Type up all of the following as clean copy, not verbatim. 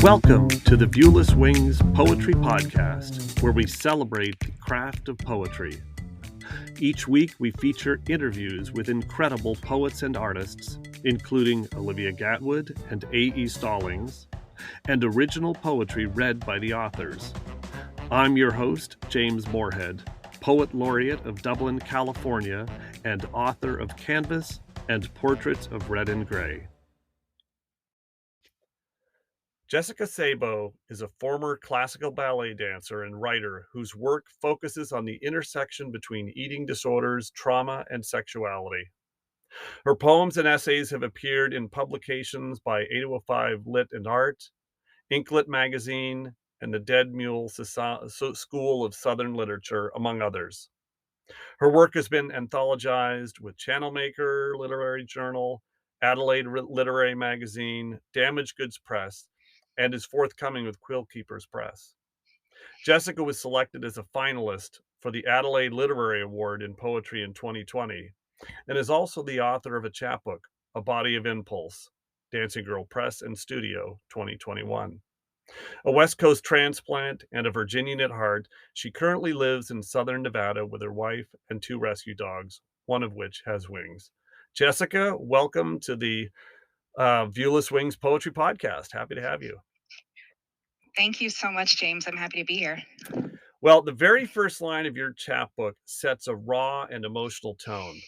Welcome to the Viewless Wings Poetry Podcast, where we celebrate the craft of poetry. Each week, we feature interviews with incredible poets and artists, including Olivia Gatwood and A.E. Stallings, and original poetry read by the authors. I'm your host, James Morehead, Poet Laureate of Dublin, California, and author of Canvas and Portraits of Red and Gray. Jessica Sabo is a former classical ballet dancer and writer whose work focuses on the intersection between eating disorders, trauma, and sexuality. Her poems and essays have appeared in publications by 805 Lit and Art, Inklet Magazine, and the Dead Mule School of Southern Literature, among others. Her work has been anthologized with Channelmaker Literary Journal, Adelaide Literary Magazine, Damaged Goods Press, and is forthcoming with Quill Keepers Press. Jessica was selected as a finalist for the Adelaide Literary Award in Poetry in 2020, and is also the author of a chapbook, A Body of Impulse, Dancing Girl Press and Studio, 2021. A West Coast transplant and a Virginian at heart, she currently lives in Southern Nevada with her wife and two rescue dogs, one of which has wings. Jessica, welcome to the Viewless Wings Poetry Podcast. Happy to have you. Thank you so much, James. I'm happy to be here. Well, the very first line of your chapbook sets a raw and emotional tone.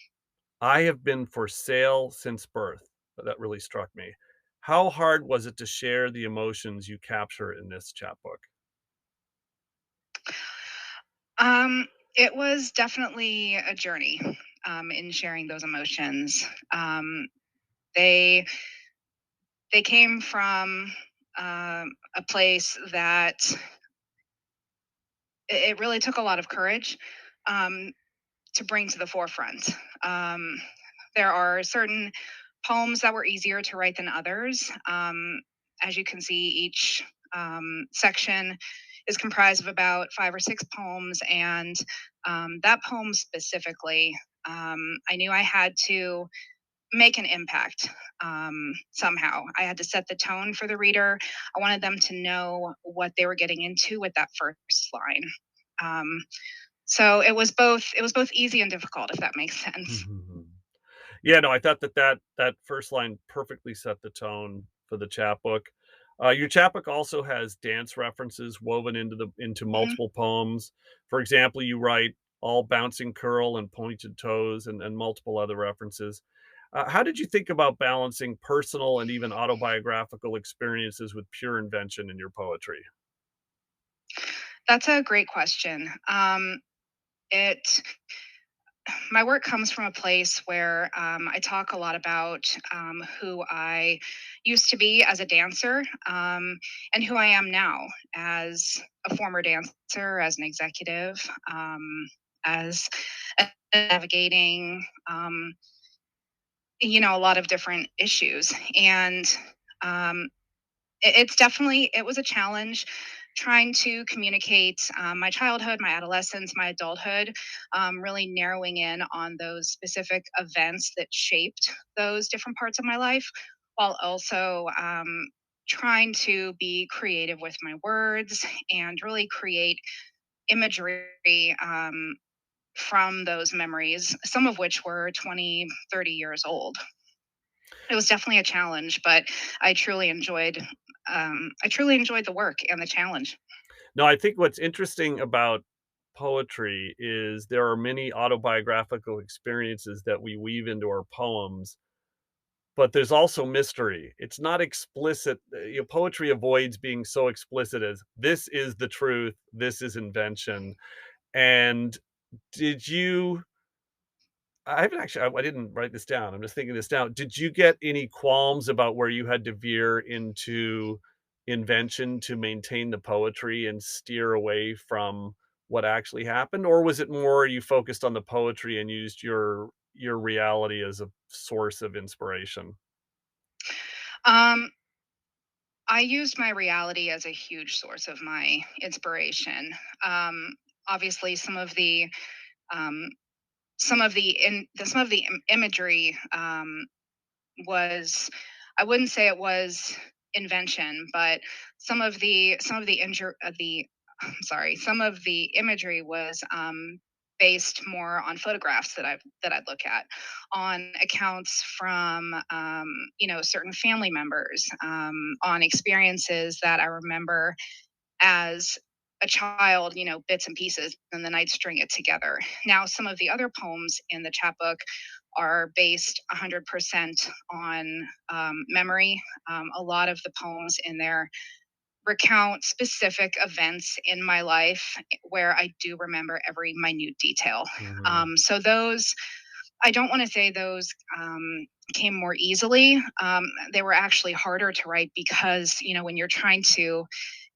I have been for sale since birth. That really struck me. How hard was it to share the emotions you capture in this chapbook? It was definitely a journey in sharing those emotions. They came from a place that it really took a lot of courage to bring to the forefront. There are certain poems that were easier to write than others. As you can see, each section is comprised of about 5 or 6 poems, and that poem specifically, I knew I had to make an impact somehow. I had to set the tone for the reader. I wanted them to know what they were getting into with that first line. So it was both easy and difficult, if that makes sense. Mm-hmm. Yeah, no, I thought that first line perfectly set the tone for the chapbook. Your chapbook also has dance references woven into multiple poems. For example, you write all bouncing curl and pointed toes and multiple other references. How did you think about balancing personal and even autobiographical experiences with pure invention in your poetry? That's a great question. It My work comes from a place where I talk a lot about who I used to be as a dancer, and who I am now as a former dancer, as an executive, as navigating, a lot of different issues. And um, it was a challenge trying to communicate my childhood, my adolescence, my adulthood, really narrowing in on those specific events that shaped those different parts of my life, while also trying to be creative with my words and really create imagery from those memories, some of which were 20, 30 years old. It was definitely a challenge, but I truly enjoyed the work and the challenge. No, I think what's interesting about poetry is there are many autobiographical experiences that we weave into our poems, but there's also mystery. It's not explicit. Poetry avoids being so explicit as this is the truth, this is invention. And did you I haven't actually I didn't write this down. I'm just thinking this down. Did you get any qualms about where you had to veer into invention to maintain the poetry and steer away from what actually happened? Or was it more you focused on the poetry and used your reality as a source of inspiration? Um, I used my reality as a huge source of my inspiration. Obviously, um, some of the imagery was, I wouldn't say it was invention, but some of the imagery was based more on photographs that I look at, on accounts from certain family members, on experiences that I remember as a child, bits and pieces, and then I'd string it together. Now, some of the other poems in the chapbook are based 100% on memory. A lot of the poems in there recount specific events in my life where I do remember every minute detail. Hmm. So those, I don't want to say those came more easily. They were actually harder to write because, when you're trying to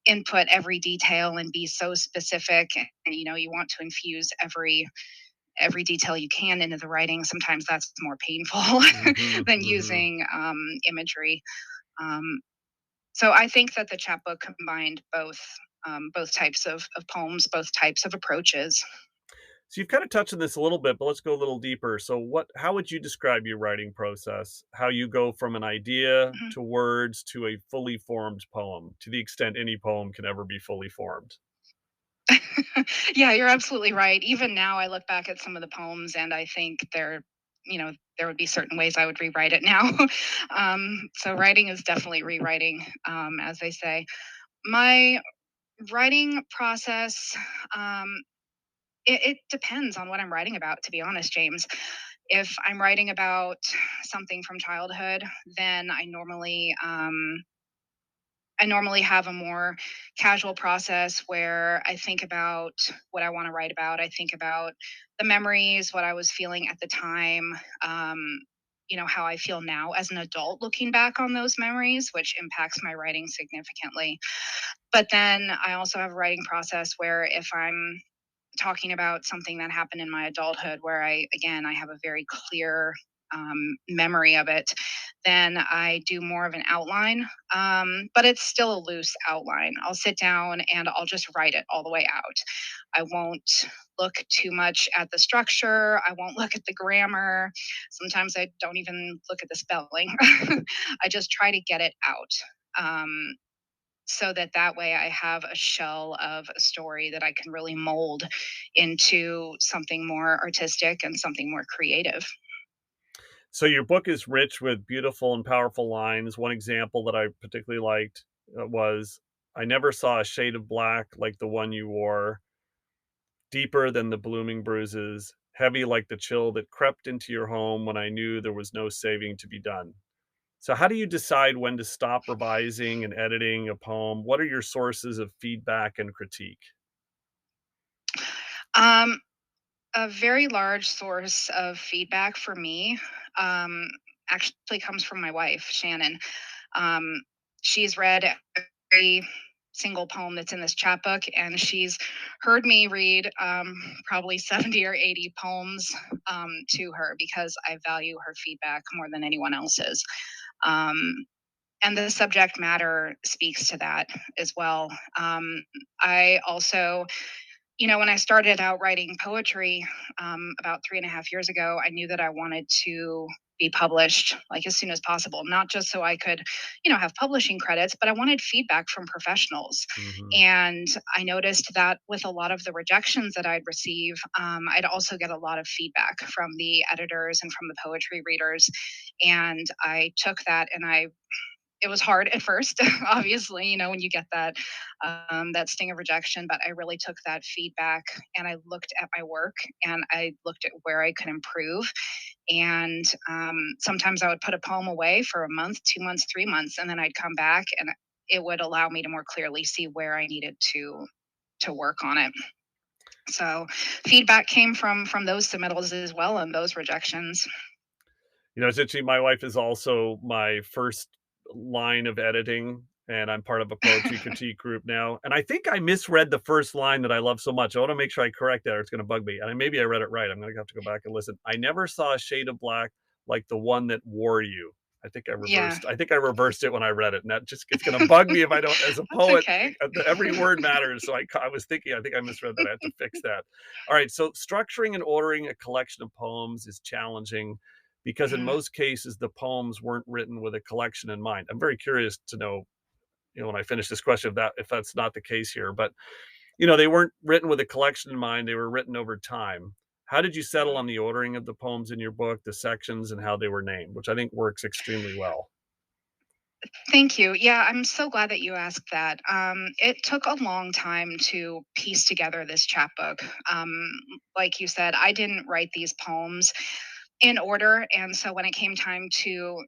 input every detail and be so specific, and you want to infuse every detail you can into the writing, sometimes that's more painful Hmm. than Hmm. using imagery. um, so I think that the chapbook combined both types of poems, both types of approaches. So you've kind of touched on this a little bit, but let's go a little deeper. So how would you describe your writing process? How you go from an idea Mhm. to words to a fully formed poem, to the extent any poem can ever be fully formed? Yeah, you're absolutely right. Even now, I look back at some of the poems and I think there would be certain ways I would rewrite it now. So writing is definitely rewriting, as they say. My writing process, um, it depends on what I'm writing about, to be honest, James. If I'm writing about something from childhood, then I normally have a more casual process where I think about what I want to write about. I think about the memories, what I was feeling at the time, how I feel now as an adult looking back on those memories, which impacts my writing significantly. But then I also have a writing process where if I'm talking about something that happened in my adulthood where I have a very clear memory of it, then I do more of an outline. But it's still a loose outline. I'll sit down and I'll just write it all the way out. I won't look too much at the structure. I won't look at the grammar. Sometimes I don't even look at the spelling. I just try to get it out. So that way I have a shell of a story that I can really mold into something more artistic and something more creative. So your book is rich with beautiful and powerful lines. One example that I particularly liked was, "I never saw a shade of black like the one you wore, deeper than the blooming bruises, heavy like the chill that crept into your home when I knew there was no saving to be done." So how do you decide when to stop revising and editing a poem? What are your sources of feedback and critique? Um, a very large source of feedback for me um, actually comes from my wife, Shannon. Um, she's read every single poem that's in this chapbook, and she's heard me read probably 70 or 80 poems to her because I value her feedback more than anyone else's. Um, and the subject matter speaks to that as well. I also, when I started out writing poetry about 3.5 years ago, I knew that I wanted to be published like as soon as possible, not just so I could, have publishing credits, but I wanted feedback from professionals. Mhm. And I noticed that with a lot of the rejections that I'd receive, I'd also get a lot of feedback from the editors and from the poetry readers. And I took that and it was hard at first, obviously, when you get that sting of rejection. But I really took that feedback and I looked at my work and I looked at where I could improve. And sometimes I would put a poem away for a month, 2 months, 3 months, and then I'd come back and it would allow me to more clearly see where I needed to work on it. So feedback came from those submittals as well and those rejections. It's interesting, my wife is also my first line of editing, and I'm part of a poetry critique group now, and I think I misread the first line that I love so much. I wanna make sure I correct that or it's gonna bug me, and maybe I read it right. I'm gonna have to go back and listen. "I never saw a shade of black like the one that wore you." Yeah. I think I reversed it when I read it, and that just it's gonna bug me if I don't as a That's poet, okay. every word matters, so I was thinking, I think I misread that, I have to fix that. Alright, so structuring and ordering a collection of poems is challenging. because in Mhm. most cases the poems weren't written with a collection in mind. I'm very curious to know, when I finish this question, if that's not the case here, but they weren't written with a collection in mind, they were written over time. How did you settle Mhm. on the ordering of the poems in your book, the sections, and how they were named, which I think works extremely well? Thank you. Yeah, I'm so glad that you asked that. It took a long time to piece together this chapbook. Like you said, I didn't write these poems in order, and so when it came time to,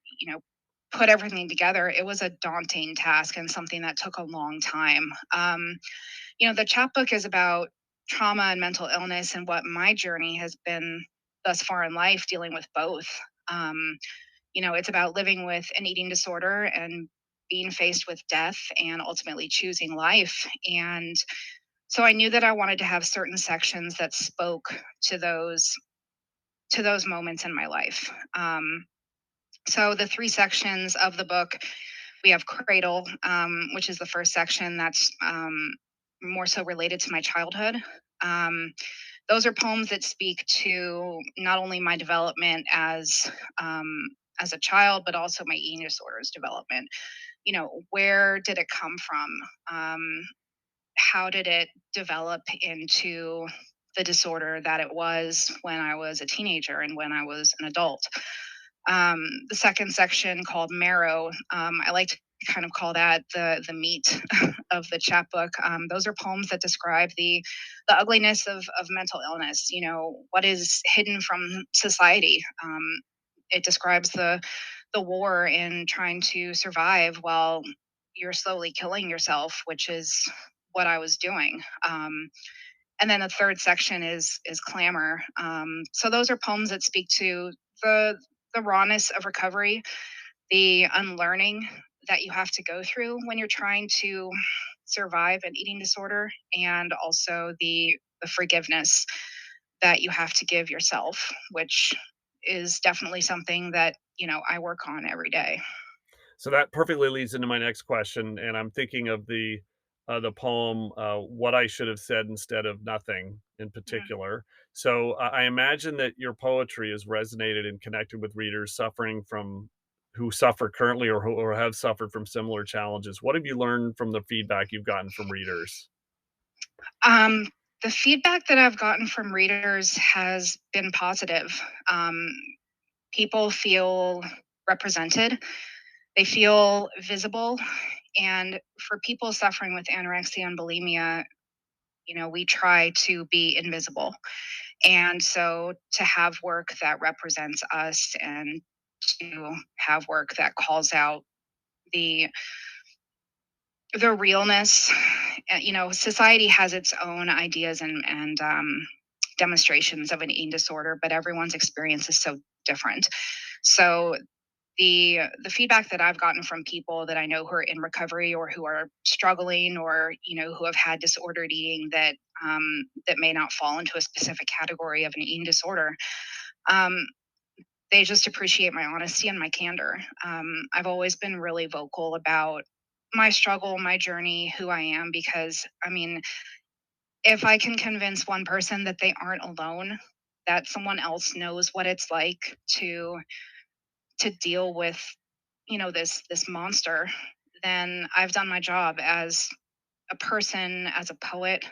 put everything together, it was a daunting task and something that took a long time. The chapbook is about trauma and mental illness and what my journey has been thus far in life, dealing with both. Um, it's about living with an eating disorder and being faced with death and ultimately choosing life. And so I knew that I wanted to have certain sections that spoke to those moments in my life. So the three sections of the book, we have Cradle, which is the first section that's more so related to my childhood. Um, those are poems that speak to not only my development as a child, but also my eating disorders development. Where did it come from? How did it develop into the disorder that it was when I was a teenager and when I was an adult? The second section called Marrow, I like to kind of call that the meat of the chapbook. Those are poems that describe the ugliness of mental illness. What is hidden from society. It describes the war in trying to survive while you're slowly killing yourself, which is what I was doing. And then the third section is Clamor. So those are poems that speak to the rawness of recovery, the unlearning that you have to go through when you're trying to survive an eating disorder, and also the forgiveness that you have to give yourself, which is definitely something that I work on every day. So that perfectly leads into my next question, and I'm thinking of the poem "What I Should Have Said Instead of Nothing" in Mhm. particular. So I imagine that your poetry has resonated and connected with readers suffering from who suffer currently or have suffered from similar challenges. What have you learned from the feedback you've gotten from readers? Um, the feedback that I've gotten from readers has been positive. Um, People feel represented, they feel visible. And for people suffering with anorexia and bulimia, we try to be invisible. And so to have work that represents us and to have work that calls out the the realness, society has its own ideas and demonstrations of an eating disorder, but everyone's experience is so different. So the feedback that I've gotten from people that I know who are in recovery or who are struggling, or who have had disordered eating that may not fall into a specific category of an eating disorder, um, they just appreciate my honesty and my candor. I've always been really vocal about my struggle, my journey, who I am, because I mean, if I can convince one person that they aren't alone, that someone else knows what it's like to deal with this monster, then I've done my job as a person, as a poet,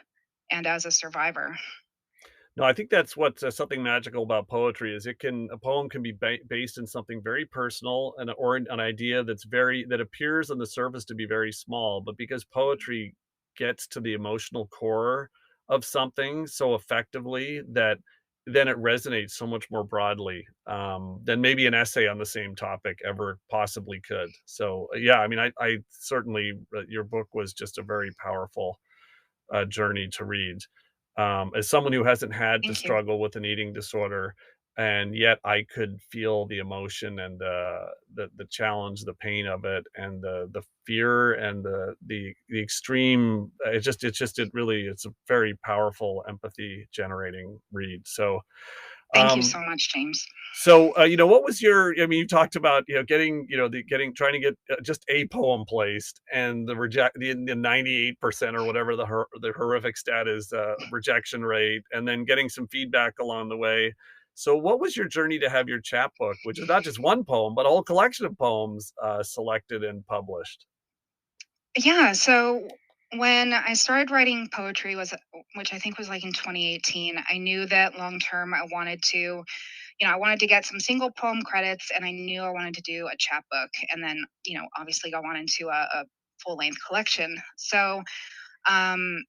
and as a survivor. No, I think that's what's something magical about poetry is a poem can be based in something very personal or an idea that appears on the surface to be very small, but because poetry gets to the emotional core of something so effectively that then it resonates so much more broadly than maybe an essay on the same topic ever possibly could. So yeah, I mean, I certainly your book was just a very powerful journey to read. As someone who hasn't had to Thank you. struggle with an eating disorder, and yet I could feel the emotion and the challenge, the pain of it, and the fear and the extreme. It's a very powerful empathy generating read. So Thank you um, so much, James. what was I mean, you talked about, getting, trying to get just a poem placed and the 98% or whatever the horrific stat is, rejection rate, and then getting some feedback along the way. So, what was your journey to have your chapbook, which is not just one poem, but a whole collection of poems, selected and published? Yeah, so when I started writing poetry was which I think was like in 2018, I knew that long term I wanted to, I wanted to get some single poem credits and I knew I wanted to do a chapbook and then, obviously go on into a full length collection. So, um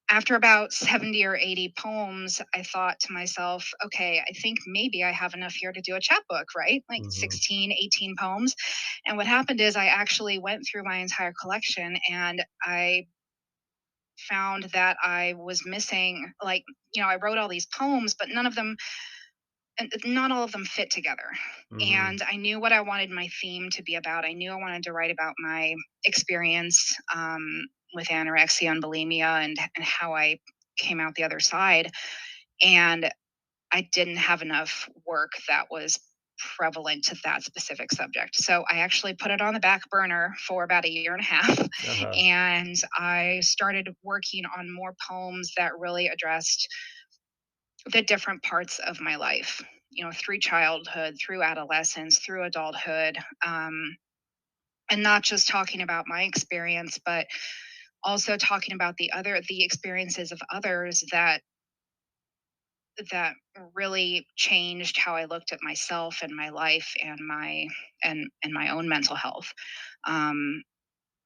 after about 70 or 80 poems, I thought to myself, okay, I think maybe I have enough here to do a chapbook, right? Like Mhm. 16, 18 poems. And what happened is I actually went through my entire collection and I found that I was missing, like, I wrote all these poems, but none of them, and not all of them fit together. Mhm. And I knew what I wanted my theme to be about. I knew I wanted to write about my experience with anorexia and bulimia and how I came out the other side. And I didn't have enough work that was prevalent to that specific subject. So I actually put it on the back burner for about a year and a half. Uh-huh. And I started working on more poems that really addressed the different parts of my life, through childhood, through adolescence, through adulthood. And not just talking about my experience, but also talking about the experiences of others that really changed how I looked at myself and my life and my own mental health. Um,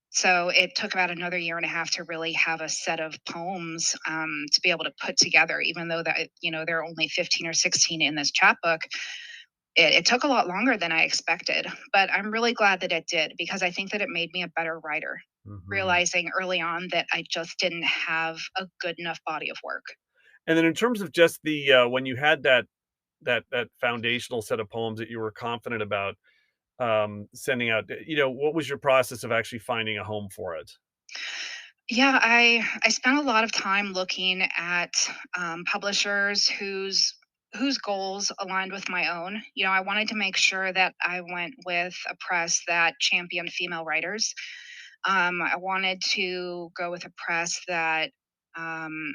so it took about another year and a half to really have a set of poems to be able to put together. Even though that there are only 15 or 16 in this chapbook, it took a lot longer than I expected. But I'm really glad that it did because I think that it made me a better writer. Mhm. Realizing early on that I just didn't have a good enough body of work. And then in terms of just the, when you had that foundational set of poems that you were confident about, sending out, what was your process of actually finding a home for it? Yeah, I spent a lot of time looking at publishers whose goals aligned with my own. I wanted to make sure that I went with a press that championed female writers. I wanted to go with a press um,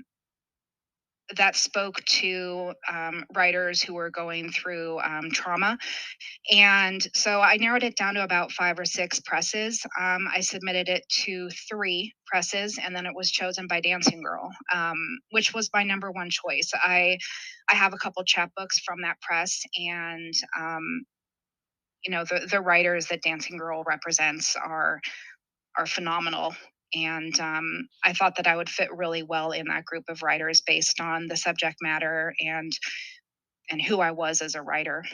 that spoke to writers who were going through trauma, and so I narrowed it down to about 5 or 6 presses. I submitted it to 3 presses, and then it was chosen by Dancing Girl, which was my number one choice. I have a couple chapbooks from that press, and the writers that Dancing Girl represents are phenomenal. And I thought that I would fit really well in that group of writers based on the subject matter and who I was as a writer.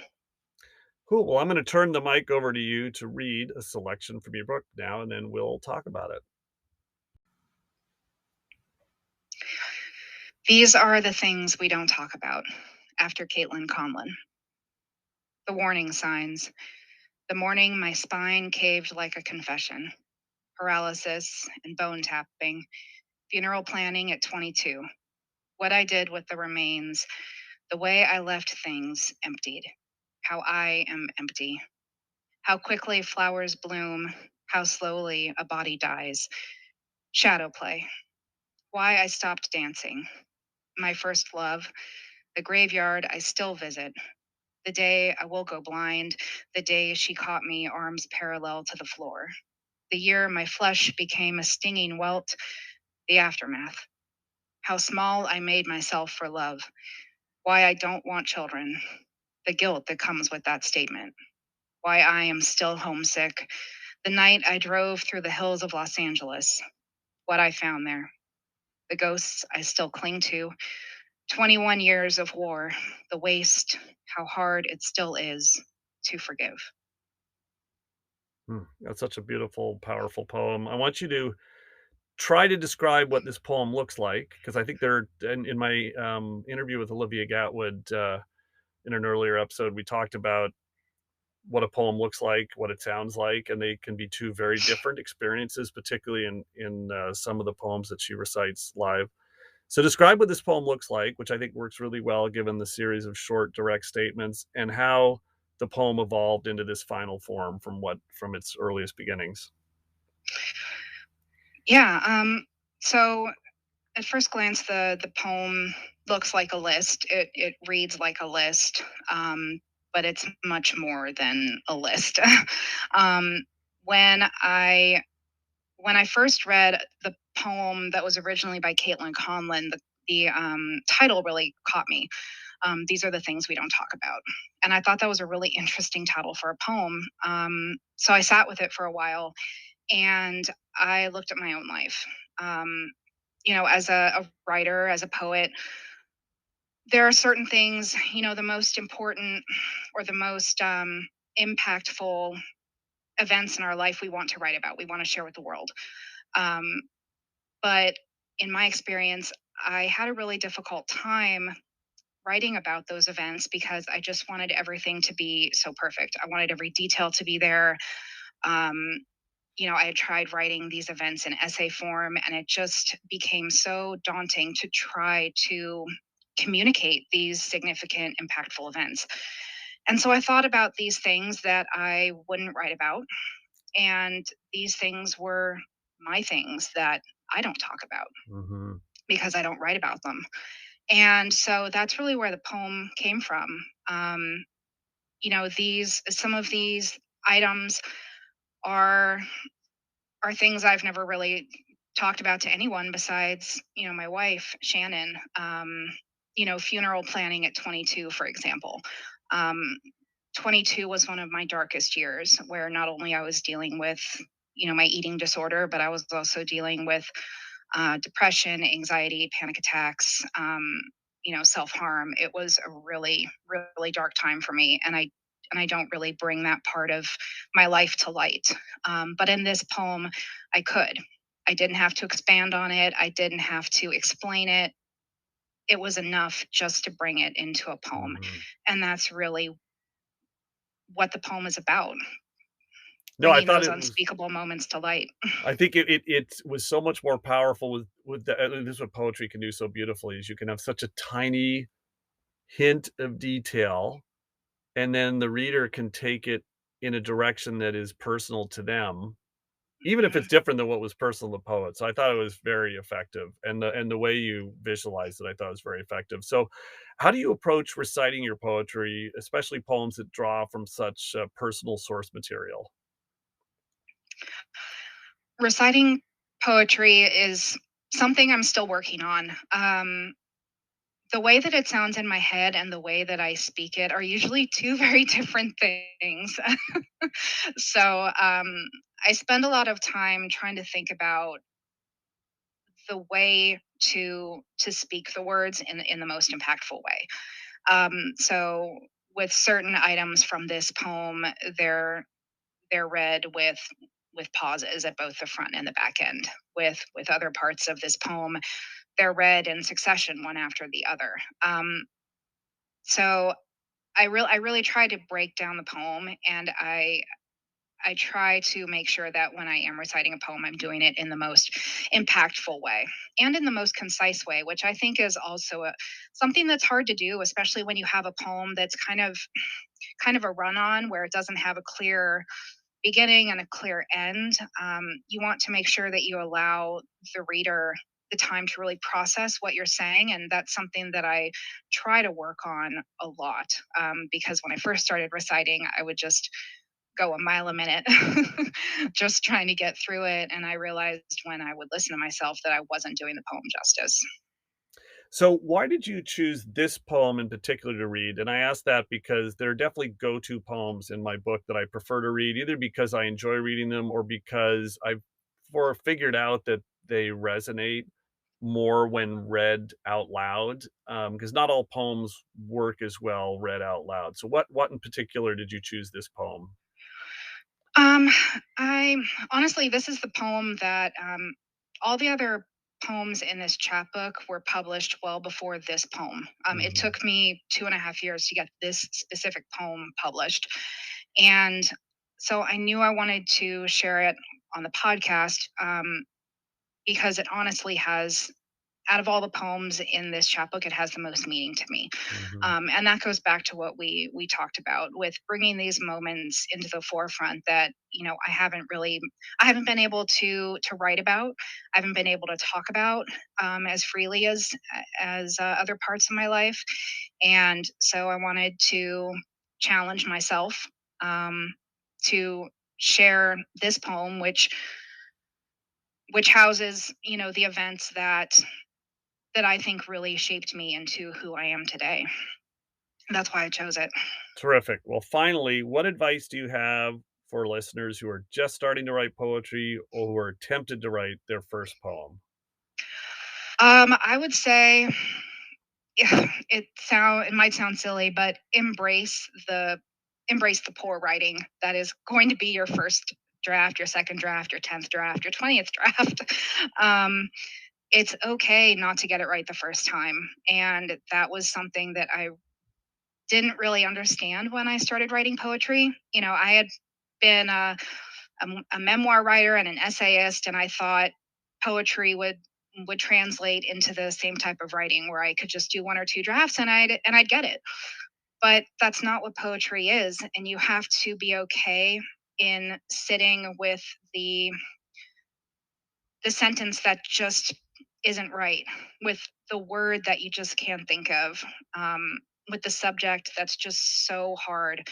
Cool. Well, I'm gonna turn the mic over to you to read a selection from your book now, and then we'll talk about it. These are the things we don't talk about. After Caitlin Conlon. The warning signs. The morning my spine caved like a confession. Paralysis and bone tapping. Funeral planning at 22. What I did with the remains. The way I left things emptied. How I am empty. How quickly flowers bloom. How slowly a body dies. Shadow play. Why I stopped dancing. My first love. The graveyard I still visit. The day I will go blind, the day she caught me, arms parallel to the floor. The year my flesh became a stinging welt, the aftermath. How small I made myself for love. Why I don't want children. The guilt that comes with that statement. Why I am still homesick. The night I drove through the hills of Los Angeles. What I found there. The ghosts I still cling to. 21 years of war. The waste. How hard it still is to forgive. That's such a beautiful, powerful poem. I want you to try to describe what this poem looks like, because I think there in my, interview with Olivia Gatwood, in an earlier episode, we talked about what a poem looks like, what it sounds like, and they can be 2 very different experiences, particularly in some of the poems that she recites live. So describe what this poem looks like, which I think works really well given the series of short, direct statements, and how the poem evolved into this final form from its earliest beginnings. Yeah. So at first glance, the poem. looks like a list. It reads like a list, but it's much more than a list. um, when I when I first read the poem that was originally by Caitlin Conlon, the title really caught me. These are the things we don't talk about, and I thought that was a really interesting title for a poem. So I sat with it for a while, and I looked at my own life. Um, as a writer, as a poet, there are certain things, the most important or the most impactful events in our life we want to write about, we want to share with the world. Um, but in my experience, I had a really difficult time writing about those events because I just wanted everything to be so perfect. I wanted every detail to be there. Um, I had tried writing these events in essay form, and it just became so daunting to try to communicate these significant, impactful events. And so I thought about these things that I wouldn't write about. And these things were my things that I don't talk about Hmm. because I don't write about them. And so that's really where the poem came from. Um, some of these items are things I've never really talked about to anyone besides, my wife, Shannon. Funeral planning at 22, for example. Um, 22 was one of my darkest years where not only I was dealing with, my eating disorder, but I was also dealing with depression, anxiety, panic attacks, self harm. It was a really, really dark time for me, and I don't really bring that part of my life to light. But in this poem, I could. I didn't have to expand on it. I didn't have to explain it. It was enough just to bring it into a poem, Hmm. and that's really what the poem is about, No, I bringing thought those it was. unspeakable moments to light. I think it was so much more powerful with the, this is what poetry can do so beautifully is you can have such a tiny hint of detail, and then the reader can take it in a direction that is personal to them, even if it's Mhm. different than what was personal to the poet. So I thought it was very effective, and the way you visualized it, I thought was very effective. So, how do you approach reciting your poetry, especially poems that draw from such personal source material? Reciting poetry is something I'm still working on. The way that it sounds in my head and the way that I speak it are usually two very different things. So I spend a lot of time trying to think about the way to speak the words in the most impactful way. So with certain items from this poem, they're they're read with pauses at both the front and the back end. With other parts of this poem, they're read in succession, one after the other. So I really try to break down the poem, and I try to make sure that when I am reciting a poem, I'm doing it in the most impactful way and in the most concise way, which I think is also something that's hard to do, especially when you have a poem that's kind of a run on where it doesn't have a clear beginning and a clear end. You want to make sure that you allow the reader the time to really process what you're saying. And that's something that I try to work on a lot, because when I first started reciting, I would just go a mile a minute, just trying to get through it. And I realized when I would listen to myself that I wasn't doing the poem justice. So, why did you choose this poem in particular to read? And I ask that because there are definitely go-to poems in my book that I prefer to read, either because I enjoy reading them or because I've figured out that they resonate more when read out loud. Because not all poems work as well read out loud. So, what in particular did you choose this poem? Um, I honestly, this is the poem that all the other poems in this chapbook were published well before this poem. It Hmm. took me 2.5 years to get this specific poem published. And so I knew I wanted to share it on the podcast, because it honestly has out of all the poems in this chapbook, it has the most meaning to me. Mhm. And that goes back to what we talked about with bringing these moments into the forefront that I haven't been able to write about. I haven't been able to talk about as freely as other parts of my life, and so I wanted to challenge myself um, to share this poem, which houses the events that I think really shaped me into who I am today. That's why I chose it. Terrific. Well, finally, what advice do you have for listeners who are just starting to write poetry or who are tempted to write their first poem? I would say it might sound silly, but embrace the poor writing that is going to be your first draft, your second draft, your 10th draft, your 20th draft. um, it's okay not to get it right the first time, and that was something that I didn't really understand when I started writing poetry. I had been a memoir writer and an essayist, and I thought poetry would translate into the same type of writing where I could just do one or two drafts and I'd get it. But that's not what poetry is, and you have to be okay in sitting with the the sentence that just isn't right, with the word that you just can't think of, with the subject that's just so hard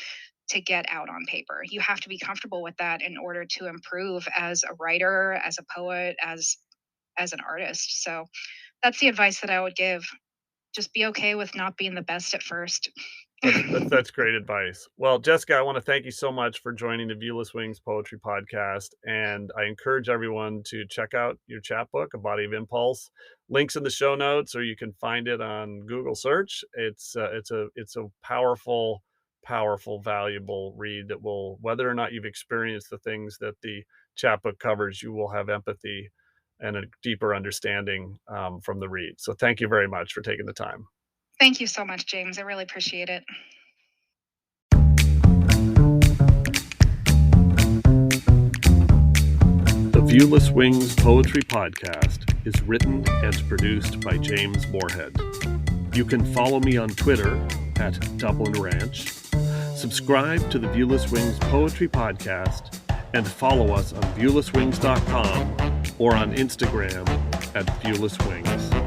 to get out on paper. You have to be comfortable with that in order to improve as a writer, as a poet, as an artist. So that's the advice that I would give. Just be okay with not being the best at first. That's great advice. Well, Jessica, I want to thank you so much for joining the Viewless Wings Poetry Podcast, and I encourage everyone to check out your chapbook, A Body of Impulse. Links in the show notes, or you can find it on Google search. It's a powerful, powerful, valuable read that will, whether or not you've experienced the things that the chapbook covers, you will have empathy and a deeper understanding from the read. So, thank you very much for taking the time. Thank you so much, James. I really appreciate it. The Viewless Wings Poetry Podcast is written and produced by James Morehead. You can follow me on Twitter at Dublin Ranch, subscribe to the Viewless Wings Poetry Podcast, and follow us on viewlesswings.com or on Instagram at Viewless Wings.